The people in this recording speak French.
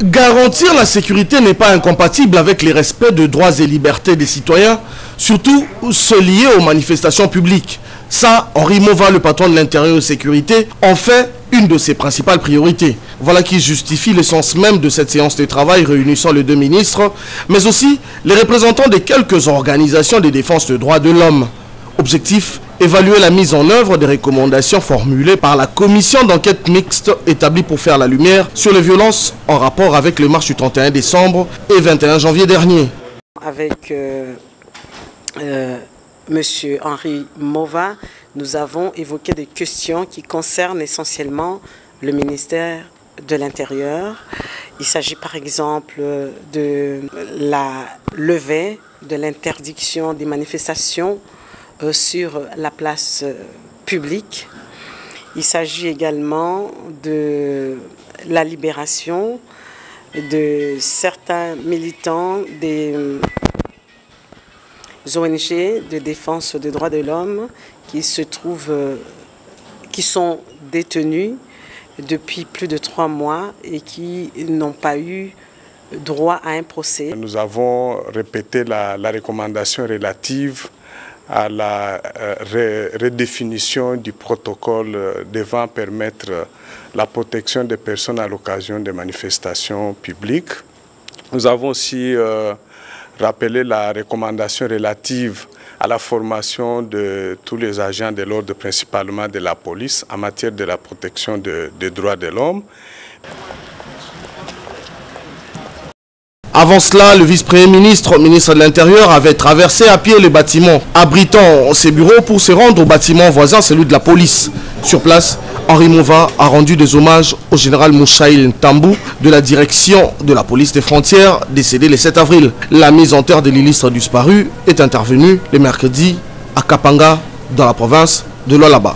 Garantir la sécurité n'est pas incompatible avec les respects de droits et libertés des citoyens, surtout ceux liés aux manifestations publiques. Ça, Henri Mova, le patron de l'intérieur et sécurité, en fait une de ses principales priorités. Voilà qui justifie le sens même de cette séance de travail réunissant les deux ministres, mais aussi les représentants des quelques organisations de défense des droits de l'homme. Objectif, évaluer la mise en œuvre des recommandations formulées par la commission d'enquête mixte établie pour faire la lumière sur les violences en rapport avec les marches du 31 décembre et 21 janvier dernier. Avec Monsieur Henri Mova, nous avons évoqué des questions qui concernent essentiellement le ministère de l'Intérieur. Il s'agit par exemple de la levée de l'interdiction des manifestations sur la place publique. Il s'agit également de la libération de certains militants des ONG de défense des droits de l'homme qui sont détenus depuis plus de 3 mois et qui n'ont pas eu droit à un procès. Nous avons répété la recommandation relative à la redéfinition du protocole devant permettre la protection des personnes à l'occasion des manifestations publiques. Nous avons aussi rappelé la recommandation relative à la formation de tous les agents de l'ordre, principalement de la police, en matière de la protection des droits de l'homme. Avant cela, le vice-premier ministre, ministre de l'Intérieur, avait traversé à pied le bâtiment, abritant ses bureaux pour se rendre au bâtiment voisin, celui de la police. Sur place, Henri Mova a rendu des hommages au général Mouchaïl Ntambou de la direction de la police des frontières, décédé le 7 avril. La mise en terre de l'illustre disparu est intervenue le mercredi à Kapanga, dans la province de Lualaba.